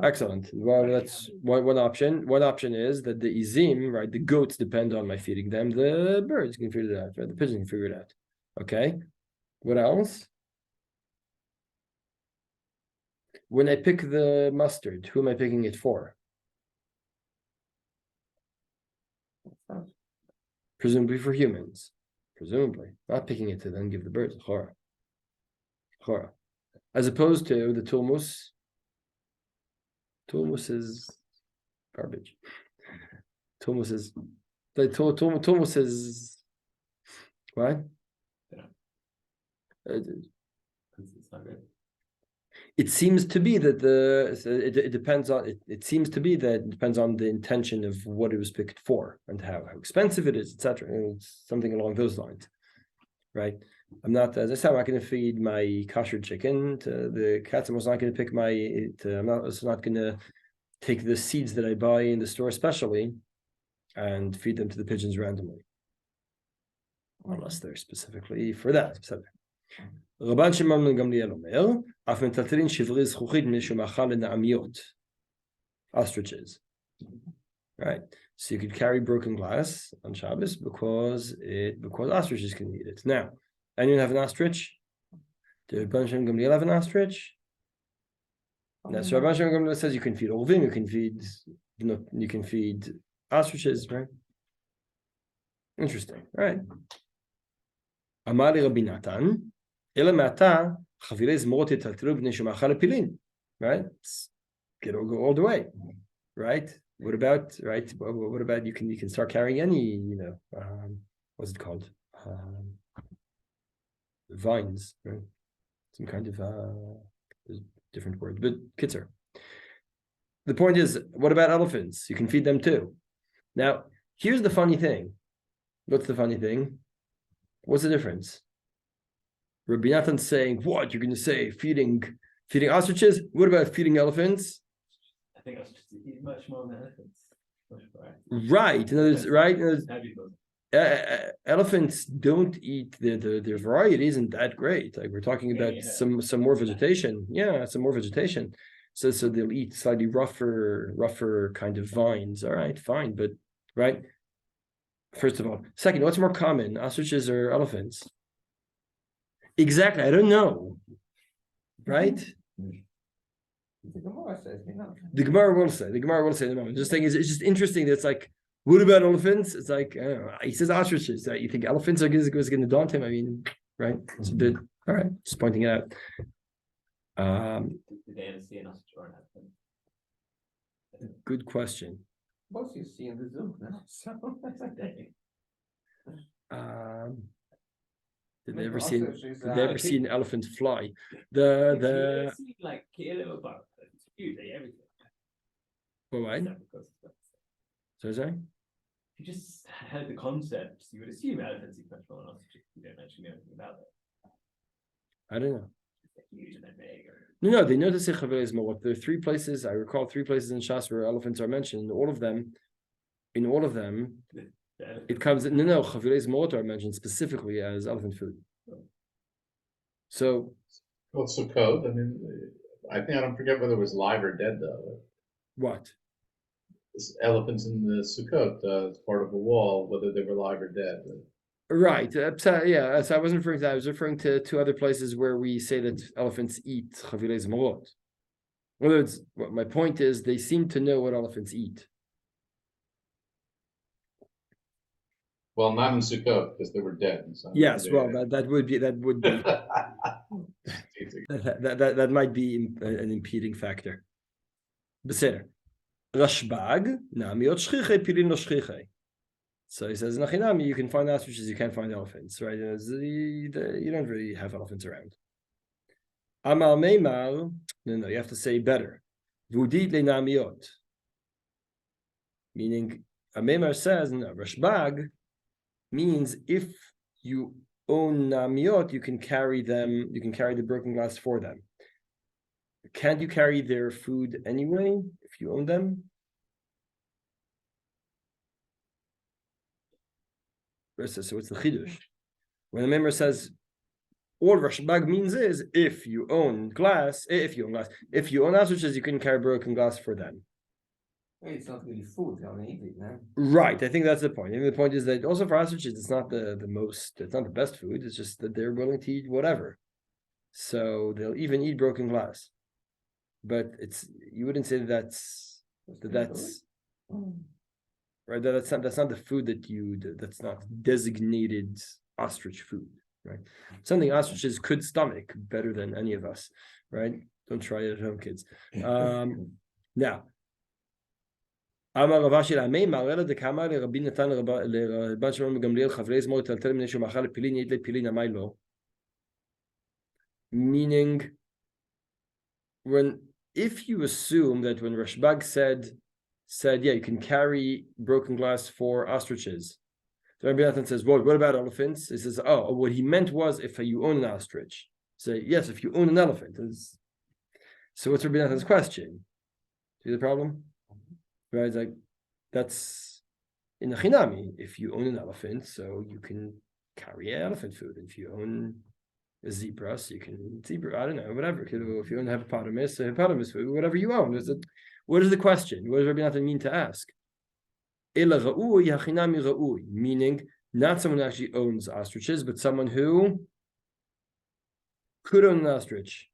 S1: Excellent. Well, that's one option. One option is that the izim, right? The goats depend on my feeding them. The birds can figure it out. Right? The pigeons can figure it out. Okay. What else? When I pick the mustard, who am I picking it for? Presumably for humans. Presumably. Not picking it to then give the birds. Chora. Chora. As opposed to the tulmus. Tulmus is garbage. Tulmus is tulmus is what?
S3: It's not good.
S1: It seems to be that it depends on it seems to be that it depends on the intention of what it was picked for and how expensive it is, etc. It's something along those lines, right? I'm not, as I said, I'm not going to feed my kosher chicken to the cats. I'm also not going to pick I'm also not going to take the seeds that I buy in the store especially and feed them to the pigeons randomly, unless they're specifically for that. Rabban Shimon ben Gamliel Omer, af metaltelin shivri zchuchit mipnei shumachal lena'amiyot, ostriches. Right, so you could carry broken glass on Shabbos because ostriches can eat it. Now, anyone have an ostrich? Did Rabban Shimon ben Gamliel have an ostrich? No, so Rabban Shimon ben Gamliel says you can feed ovim, you can feed ostriches, right? Interesting, right? Amali Rabbi Natan. Right? Go all the way, right? What about you can start carrying any, what's it called? Vines, right? Some kind of different word, but kitzer. The point is, what about elephants? You can feed them too. Now, here's the funny thing. What's the funny thing? What's the difference? Rabbi Nathan's saying, what? You're going to say feeding ostriches? What about feeding elephants?
S3: I think ostriches eat much more than elephants. Much more.
S1: Right. In other words, right? In other words,
S3: How do you feel?
S1: elephants don't eat their variety isn't that great. Like we're talking about some more vegetation. Yeah, some more vegetation. So they'll eat slightly rougher kind of vines. All right, fine, but right. First of all, second, what's more common, ostriches or elephants? Exactly, I don't know. Right?
S2: The Gemara says,
S1: The Gemara will say. The Gemara will say. No, just saying, it's just interesting. That it's like, what about elephants? It's like, I don't know, he says ostriches. You think elephants are going to daunt him? I mean, right? It's a bit. All right, just pointing it out.
S3: Did they ever see an ostrich or an elephant?
S1: Good question.
S2: most you see in the zoo now. So
S1: Did they
S2: maybe
S1: ever see?
S2: ostriches,
S1: Did they ever see an elephant fly? The
S3: like kilo about everything.
S1: Well, why? So sorry.
S3: If you just had the concepts, you would assume elephants eat much more than ostriches. You don't actually know anything about it.
S1: I don't know.
S3: They're huge and they're big.
S1: No, they know to say Chavirei Zmalot. There are 3 places, I recall 3 places in Shas where elephants are mentioned. In all of them, it comes, no, Chavirei Zmalot are mentioned specifically as elephant food. So,
S4: Well, Sukkot, I mean, I don't forget whether it was live or dead, though.
S1: what?
S4: Elephants in the Sukkot, as part of a wall, whether they were live or dead.
S1: Right. Yeah. So I wasn't referring to that. I was referring to 2 other places where we say that elephants eat Chavirei Zmalot. In other words, my point is they seem to know what elephants eat.
S4: Well, not in Sukkot, because they were dead. So
S1: Yes, well, that would be that might be an impeding factor. Beseder. Rashbag, namiot shchiche, pilin lo shchiche. So he says, Nachinami, you can find ostriches, you can't find elephants, right? You don't really have elephants around. Amal Meimar, no, you have to say better. Vudit le namiot. Meaning, Meimar says, no, Rashbag means if you own namiot, you can carry the broken glass for them. Can't you carry their food anyway if you own them? So what's the chidush? When the member says, all Rashbag means is if you own ostriches, you can carry broken glass for them.
S2: it's not really food, they only eat it, no?
S1: Right, I think that's the point. I mean, the point is that also for ostriches, it's not it's not the best food. It's just that they're willing to eat whatever. So they'll even eat broken glass. But you wouldn't say that's right. That's not the food that's not designated ostrich food, right? Something ostriches could stomach better than any of us, right? Don't try it at home, kids. Now, Amar Ravashi Lamei Marela de Kamar le Rabbi Natan le Rabban Shimon Gamliel Chavrei Zmor Taltel Minei Shomachal Pilin Yit le Pilin Amai Lo. Meaning, if you assume that when Rashbag said, yeah, you can carry broken glass for ostriches. So Rabbi Nathan says, well, what about elephants? He says, oh, what he meant was if you own an ostrich. So yes, if you own an elephant. So what's Rabbi Nathan's question? See the problem? Right, it's like, that's in the Chinami. If you own an elephant, so you can carry elephant food. If you own a zebra, so you can eat zebra, I don't know, whatever. If you own a hippopotamus food, whatever you own. What is the question? What does Rabbi Nathan mean to ask? Ela ra'ui hachinami ra'ui, meaning not someone who actually owns ostriches, but someone who could own an ostrich.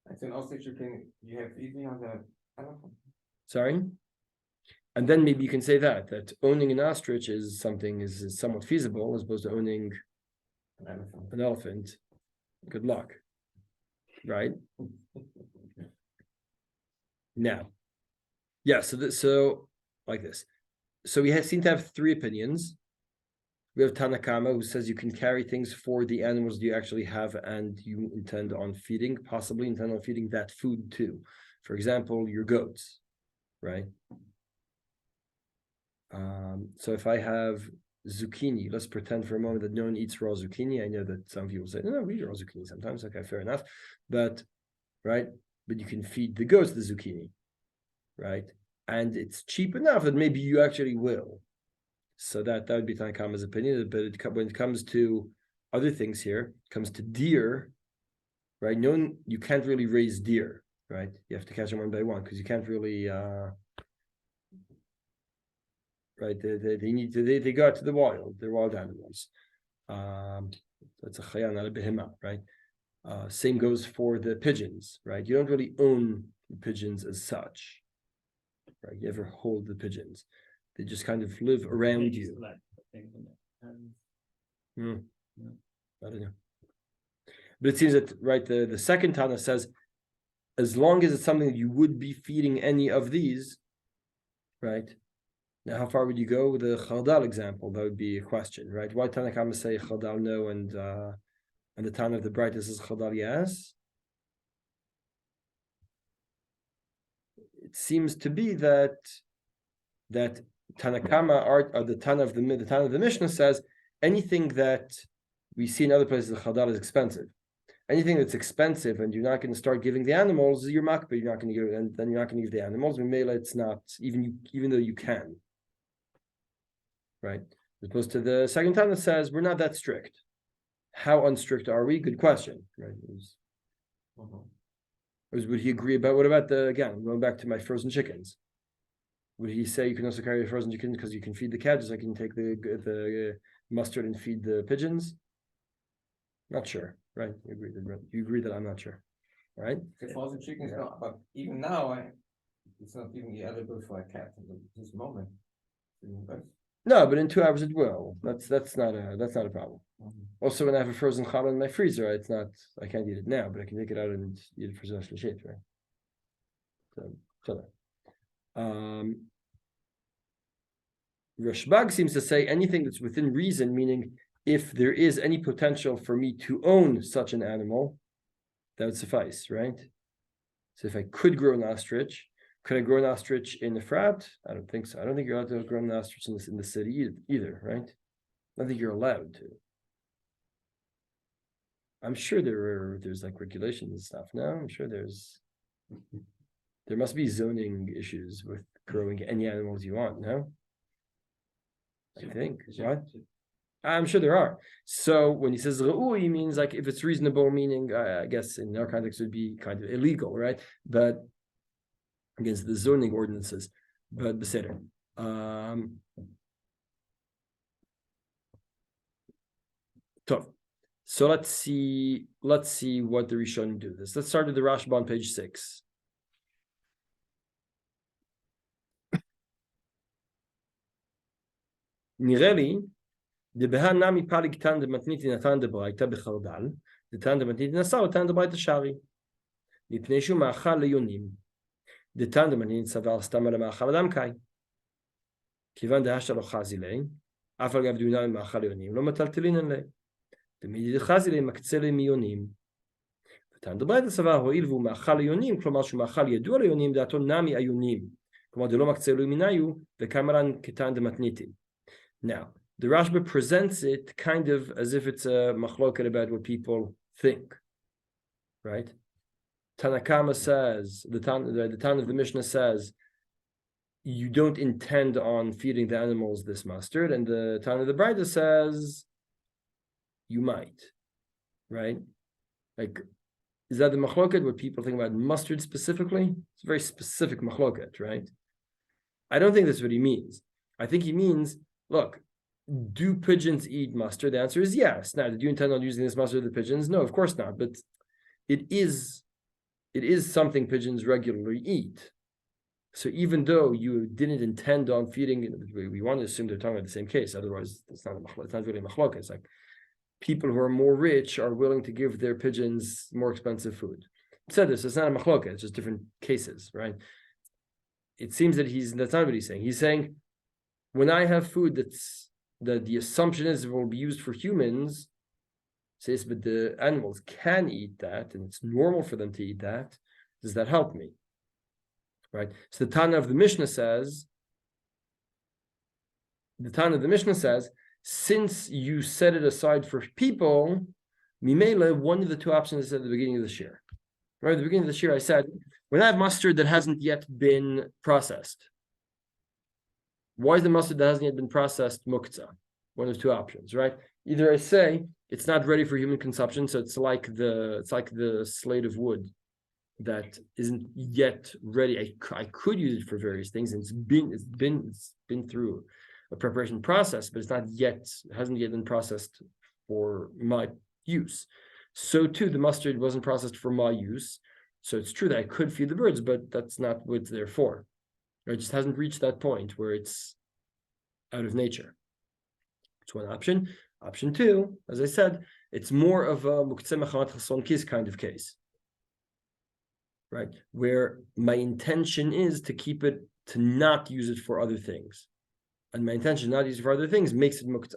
S2: It's an ostrich you have eating on the elephant.
S1: Sorry? And then maybe you can say that owning an ostrich is somewhat feasible as opposed to owning an elephant. Good luck. Right? Now, yeah, so like this. So we seem to have 3 opinions. We have Tanakama, who says you can carry things for the animals you actually have and you intend on feeding, possibly intend on feeding that food too. For example, your goats, right? So if I have zucchini, let's pretend for a moment that no one eats raw zucchini. I know that some people say, no, we eat raw zucchini sometimes. Okay, fair enough. But you can feed the goats the zucchini, right? And it's cheap enough that maybe you actually will. So that would be Tanakama's opinion. But when it comes to other things here, it comes to deer, right? You can't really raise deer, right? You have to catch them one by one because you can't really right? They go out to the wild. They're wild animals. That's a chaya, not a behemah, right? Same goes for the pigeons, right? You don't really own the pigeons as such, right? You ever hold the pigeons? They just kind of live around you. I don't know. But it seems that, right, the second Tana says, as long as it's something that you would be feeding any of these, right? Now, how far would you go with the chaldal example? That would be a question, right? Why Tanakama say chaldal no and the Tana of the brightest is chaldal yes? It seems to be that Tanakama or the Tana of the Mishnah says anything that we see in other places the chaldal is expensive. Anything that's expensive and you're not going to start giving the animals, you're makbeh, you're not going to give, and then you're not going to give the animals. Mimela, it's not even though you can, right? As opposed to the second time that says we're not that strict. How unstrict are we? Good question, right? Would he agree about what about again going back to my frozen chickens? Would he say you can also carry a frozen chicken because you can feed the cat just like you can take the mustard and feed the pigeons? Not sure, right? You agree that I'm not sure, right?
S2: The frozen chicken is not, but even now, it's not even eligible for a cat at this moment.
S1: No, but in 2 hours it will. That's not a problem. Also, when I have a frozen challah in my freezer, it's not. I can't eat it now, but I can take it out and eat it for Zos L'Shet, right? So. Rashbag seems to say anything that's within reason, meaning if there is any potential for me to own such an animal, that would suffice, right? So if I could grow an ostrich, could I grow an ostrich in Efrat? I don't think so. I don't think you're allowed to grow an ostrich in the city either, right? I don't think you're allowed to. I'm sure there's like regulations and stuff. No, I'm sure there must be zoning issues with growing any animals you want, no? I think, right? I'm sure there are. So when he says Ra'ui, he means like if it's reasonable, meaning I guess in our context it would be kind of illegal, right? But against the zoning ordinances, but beseder. So let's see what the Rishonim do this. Let's start with the Rashba on page 6. Nireli, the Behan Nami Palik Tan de Matniti Natan de Braita Bechardal, the Tan de Matniti Nasal, Tan de Braita Shari. Nipneshu Machal Leonim. The Tan de Matniti Saval Stamala Machal Adam Kai. Kivan de Hashalo Chazile, Afal Gav Dunan Machal Leonim, Lo Mataltilin Le. The Midi Chazile Maktsele Mionim. The Tan de Braita Saval Hoilvu Machal Leonim, Klomash Machal Yedu Leonim, Daton Nami Ayunim. Koma de Lo Maktselu Minayu, the Kamaran Ketan de Matniti. Now, the Rashba presents it kind of as if it's a machloket about what people think, right? Tanakama says, the Tan of the Mishnah says, you don't intend on feeding the animals this mustard, and the Tan of the Braita says, you might, right? Like, is that the machloket, what people think about mustard specifically? It's a very specific machloket, right? I don't think that's what he means. I think he means, look, do pigeons eat mustard? The answer is yes. Now, did you intend on using this mustard with the pigeons? No, of course not. But it is something pigeons regularly eat. So even though you didn't intend on feeding, we want to assume they're talking about the same case. Otherwise, it's not really a machlok. It's like people who are more rich are willing to give their pigeons more expensive food. I said this, it's not a machlok. It's just different cases, right? It seems that that's not what he's saying. He's saying, when I have food that the assumption is it will be used for humans, says, but the animals can eat that, and it's normal for them to eat that. Does that help me? Right? So the Tana of the Mishnah says, the Tana of the Mishnah says, since you set it aside for people, Mimela, one of the two options I said at the beginning of the Shiur. Right, at the beginning of the Shiur, I said, when I have mustard that hasn't yet been processed, why is the mustard that hasn't yet been processed Muktze? One of two options, right? Either I say it's not ready for human consumption, so it's like the slate of wood that isn't yet ready. I could use it for various things, and it's been through a preparation process, but hasn't yet been processed for my use. So too, the mustard wasn't processed for my use. So it's true that I could feed the birds, but that's not what it's there for. It just hasn't reached that point where it's out of nature. It's one option. Option two, as I said, it's more of a Muktze mechamat chason kis kind of case, right? Where my intention is to keep it, to not use it for other things. And my intention not to use it for other things makes it Muktze.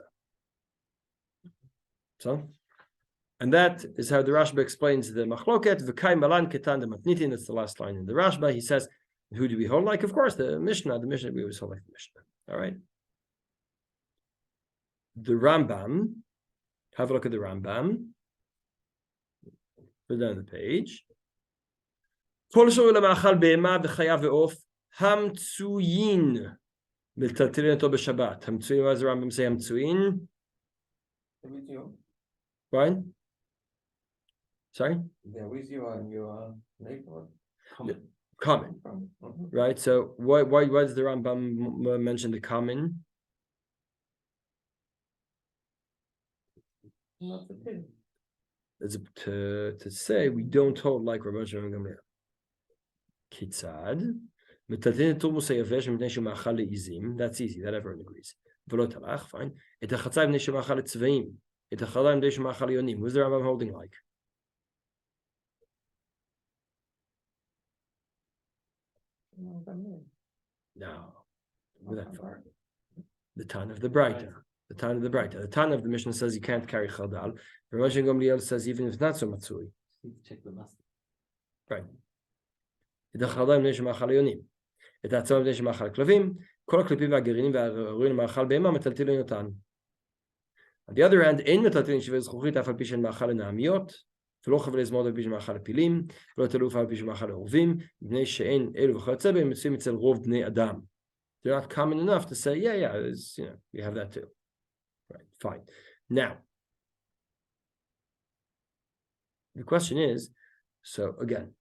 S1: So, and that is how the Rashba explains the machloket, v'kai malan ketan de matnitin, that's the last line in the Rashba. He says, who do we hold like? Of course, the Mishnah, we always hold like the Mishnah. All right. The Rambam, have a look at the Rambam. Put down the page. Kol she'u lema'achal be'ema v'chayav ve'of hamtzuyin miltaltilin oto b'Shabbat. Hamtzuyin, what does the Rambam say? Hamtzuyin?
S2: With you.
S1: Right? Sorry?
S2: They're with you on your neighborhood.
S1: Common. Right? So why does the Rambam mention the common?
S2: Not the pin.
S1: As to say we don't hold like Rabban Shimon Gamliel. Kitzad. That's easy, that everyone agrees. Fine. Who's the Rambam holding like? No, we're that far. The Tan of the Braita. The Tan of the Braita. The Tan of the Mishnah says you can't carry chaldal. Rabban Shimon Gamliel says even if it's not so matsui.
S3: Check the mustard.
S1: Right. On the other hand, אין מטלטלין שווה זכוכית אף על פי שהן מאכל לנעמיות, ולא חבלי זמור על פי שמאכל לפילים, ולא תלוף על פי שמאכל לעורבים, מפני שאין אלו וכיוצא בהם מצויים אצל רוב בני אדם. They're not common enough to say, yeah, we have that too. Right, fine. Now, the question is, so again,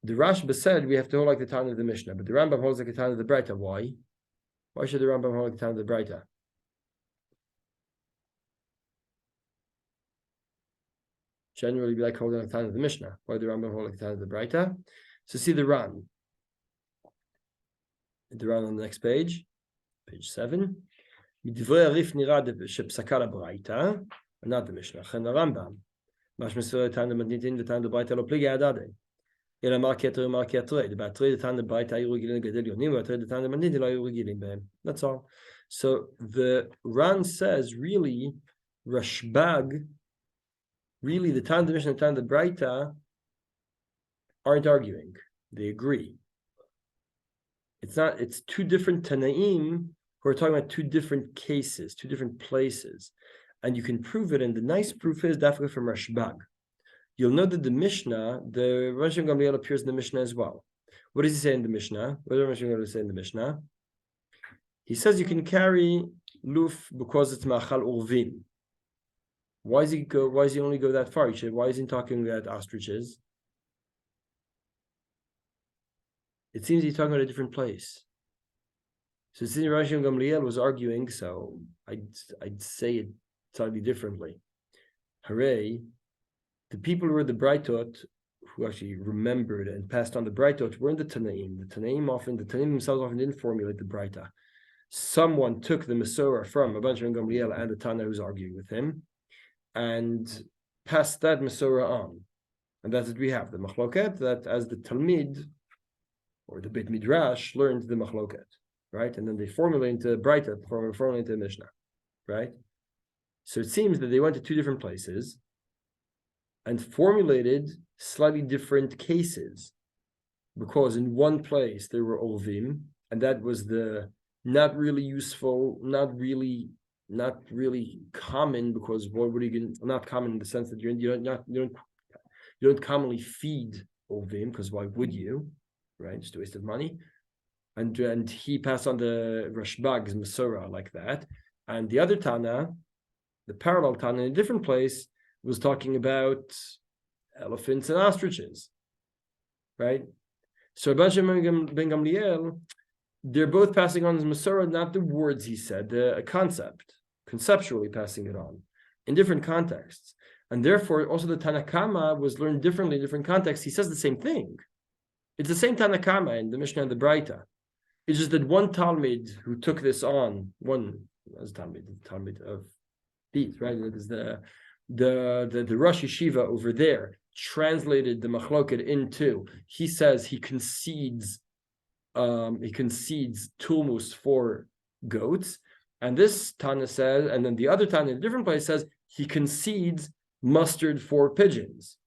S1: the Rashba said we have to hold like the Tana of the Mishnah, but the Rambam holds like the Tana of the Braita. Why? Why should the Rambam hold like the Tana of the Braita? Generally, be like holding like the Tana of the Mishnah. Why the Rambam hold like the Tana of the Braita? So see the Ran. The Ran on the next page 7. מדברי הריף נראה שפסקה לברייתא, not the Mishnah, לכן הרמב"ם, משמע ספר תנא דמתניתין ותנא דברייתא לא פליגי הדדי. אלא אמר כתרי ומר כתרי, דבעתרי דתנא דברייתא היו רגילים לגדל יונים, ובעתרי דתנא דמתניתין לא היו רגילים בהם. That's all. So the Ran says, really, Rashbag, really the Tana of the Mishnah and Tana of the Braita aren't arguing. They agree. It's two different Tanaim who are talking about two different cases, two different places. And you can prove it, and the nice proof is definitely from Rashbag. You'll know that the Mishnah, the Rabban Shimon Gamliel appears in the Mishnah as well. What does he say in the Mishnah? What does Rabban Shimon Gamliel say in the Mishnah? He says you can carry luf because it's ma'achal urvim. Why does he only go that far? Why is he talking about ostriches? It seems he's talking about a different place. So since Rabban Shimon Gamliel was arguing, so I'd say it slightly differently. Hooray! The people who were the Braitot, who actually remembered and passed on the Braitot, weren't the Tanaim. The Tanaim themselves often didn't formulate the Braita. Someone took the Masorah from Rabban Shimon Gamliel and the Tana who's arguing with him, and passed that Masorah on. And that's what we have, the Machloket, that as the Talmid, or the Beit Midrash, learned the Machloket, right? And then they formulate into Braita, formulate into Mishnah, right? So it seems that they went to two different places and formulated slightly different cases, because in one place there were Olvim, and that was the not really useful, not really common, because what are you going? Not common in the sense that you don't commonly feed ovim, because why would you, right? Just a waste of money. And he passed on the Rashbag's Masorah like that. And the other Tana, the parallel Tana in a different place, was talking about elephants and ostriches, right? So Rabban Shimon ben Gamliel, they're both passing on his Masorah, not the words he said, a concept, conceptually passing it on in different contexts. And therefore, also the Tanakama was learned differently in different contexts. He says the same thing. It's the same Tanakama in the Mishnah and the Braita. It's just that one Talmud who took this on, one as Talmud of these, right? It is the Rosh Yeshiva over there translated the Machloket into. He says he concedes tulmus for goats, and this Tana says, and then the other Tana in a different place says he concedes mustard for pigeons.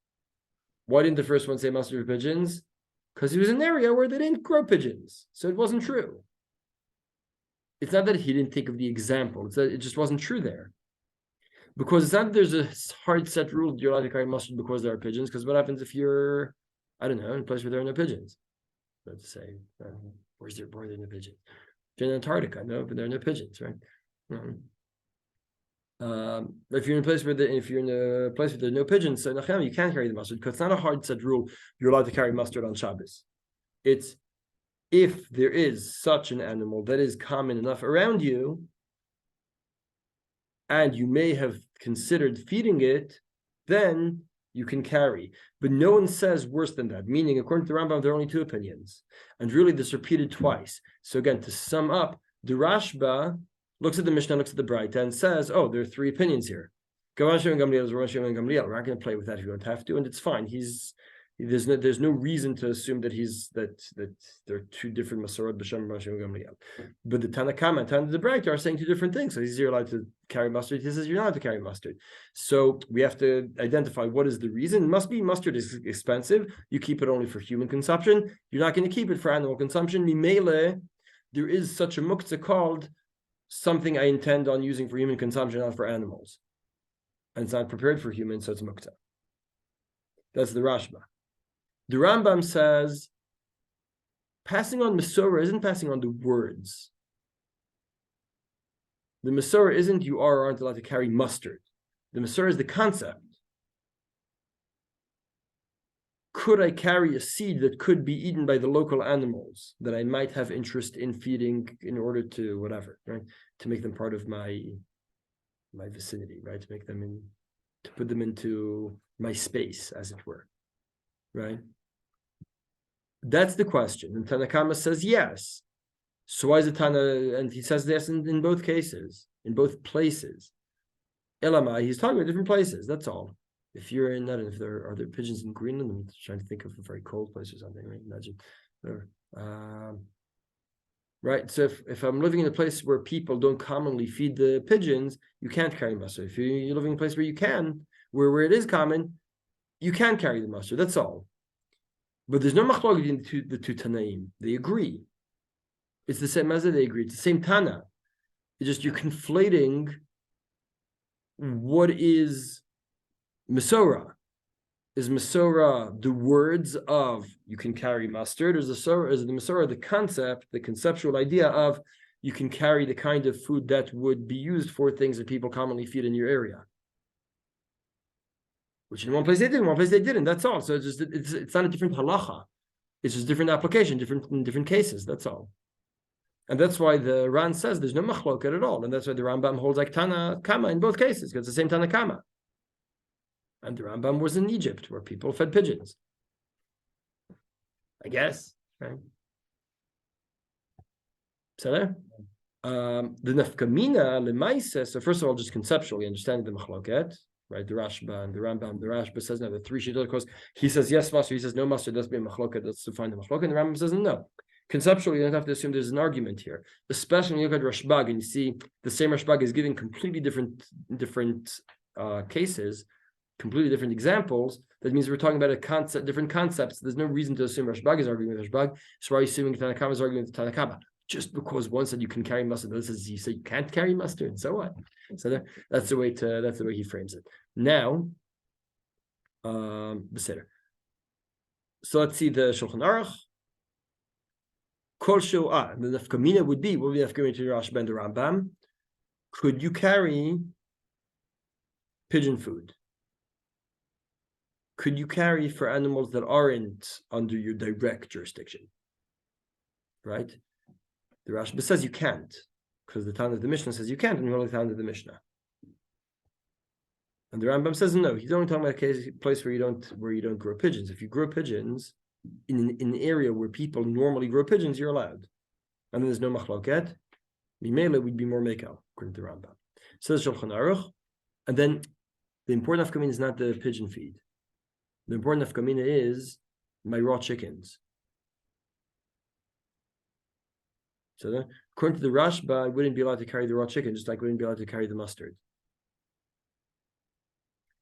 S1: Why didn't the first one say mustard for pigeons? Because he was in an area where they didn't grow pigeons, so it wasn't true. It's not that he didn't think of the example; it's that it just wasn't true there. Because it's not that there's a hard set rule that you're allowed to carry mustard because there are pigeons. Because what happens if you're, I don't know, in a place where there are no pigeons? Let's say, where are there no pigeons? If you're in Antarctica, no, but there are no pigeons, right? If you're in a place where there are no pigeons, so you can't carry the mustard, because it's not a hard set rule you're allowed to carry mustard on Shabbos. It's if there is such an animal that is common enough around you, and you may have considered feeding it, then you can carry. But no one says worse than that, meaning according to the Rambam, there are only two opinions. And really this repeated twice. So again, to sum up, the Rashba looks at the Mishnah, looks at the Braita, and says, oh, there are three opinions here. We're not going to play with that if you don't have to, and it's fine. There's no reason to assume that that there are two different Masorot b'Shem Rashi and Gamliel. But the Tanakama and Tana the Braita are saying two different things. So he says you're allowed to carry mustard. He says you're not allowed to carry mustard. So we have to identify what is the reason. It must be mustard is expensive. You keep it only for human consumption. You're not going to keep it for animal consumption. Mimele, there is such a Muktze called something I intend on using for human consumption, not for animals. And it's not prepared for humans, so it's Muktze. That's the Rashba. The Rambam says, passing on Masorah isn't passing on the words. The Masorah isn't you are or aren't allowed to carry mustard. The Masorah is the concept. Could I carry a seed that could be eaten by the local animals that I might have interest in feeding in order to whatever, right? To make them part of my vicinity, right? To put them into my space, as it were, right? That's the question. And Tanakama says yes. So why is it Tana? And he says this in both cases, in both places. Elamai, he's talking about different places. That's all. If you're in that, and if there are pigeons in Greenland, I'm trying to think of a very cold place or something, right? Imagine. Right. So if I'm living in a place where people don't commonly feed the pigeons, you can't carry mustard. If you're living in a place where you can, where it is common, you can carry the mustard. That's all. But there's no machlokes in the two Tanaim. They agree. It's the same as they agree. It's the same Tana. It's just you're conflating what is Masorah. Is Masorah the words of you can carry mustard, or is the Masorah the concept, the conceptual idea of you can carry the kind of food that would be used for things that people commonly feed in your area? Which in one place they did, in one place they didn't. That's all. So it's not a different halacha. It's just different application, in different cases. That's all. And that's why the Ran says there's no machloket at all. And that's why the Rambam holds like Tana Kama in both cases, because it's the same Tana Kama. And the Rambam was in Egypt, where people fed pigeons. I guess, right? So the nafkamina lemaisa. So first of all, just conceptually understanding the machloket, right? The Rashba and the Rambam. The Rashba says no. The three shittot, of course, he says yes mustard. He says no mustard. That's be a machloket. That's to find the machloket. And the Rambam says no. Conceptually, you don't have to assume there's an argument here, especially when you look at Rashbag and you see the same Rashbag is giving completely different cases, completely different examples. That means we're talking about different concepts. There's no reason to assume Rashbag is arguing with Rashbag. So why are you assuming Tanakama is arguing with Tanakama? just because one said you can carry mustard, another says you say you can't carry mustard. So what? So that's the way he frames it. Now, Beseder. So let's see the Shulchan Aruch. Kol and the nafkamina would be, what would be nafkamina to Rashba and the Rambam? Could you carry pigeon food? Could you carry for animals that aren't under your direct jurisdiction? Right? The Rashba says you can't, because the Tana of the Mishnah says you can't, and you're only the Tana of the Mishnah. And the Rambam says no. He's only talking about a place where you don't grow pigeons. If you grow pigeons in an area where people normally grow pigeons, you're allowed. And then there's no machloket. Mimele would be more mekel, according to the Rambam. Says Shulchan Aruch, and then the important nafkamina is not the pigeon feed. The important nafkamina is my raw chickens. So according to the Rashba, I wouldn't be allowed to carry the raw chicken, just like I wouldn't be allowed to carry the mustard.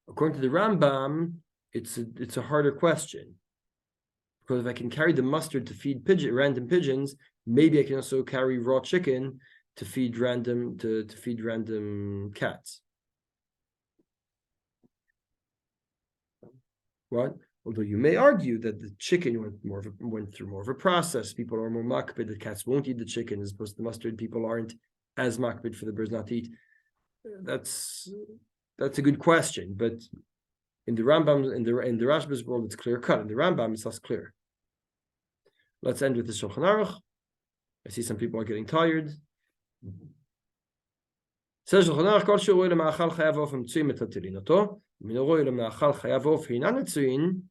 S1: According to the Rambam, it's a harder question. Because if I can carry the mustard to feed random pigeons, maybe I can also carry raw chicken to feed random cats. What? Although you may argue that the chicken went through more of a process. People are more makbid. The cats won't eat the chicken, as opposed to the mustard. People aren't as makbid for the birds not to eat. That's a good question, but in the Rambam, in the Rashba's world, it's clear cut. In the Rambam, it's less clear. Let's end with the Shulchan Aruch. I see some people are getting tired. Says Shulchan Aruch, kol she'roy lema'achal chayav of mitzuyin metaltelin oto, min roy lema'achal chayav of hinan mitzuyin,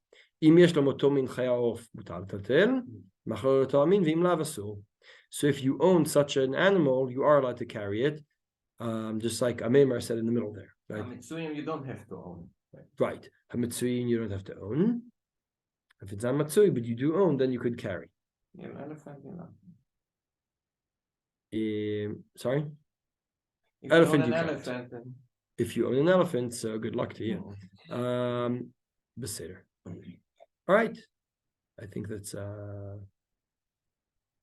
S1: im yesh lo moto min chayav mutal taltel, machor ta'amin v'im lav asur. So if you own such an animal, you are allowed to carry it, just like Amemar said in the middle there. Right?
S2: Mitzuyin you don't have to own.
S1: Right. Hamitzuyin you don't have to own. If it's not matzui, but you do own, then you could carry.
S2: Yeah, elephant,
S1: Sorry?
S2: If
S1: Elephant
S2: you
S1: you
S2: own an
S1: can't.
S2: elephant, then
S1: If you own an elephant, so good luck to you. Beseder. All right. I think that's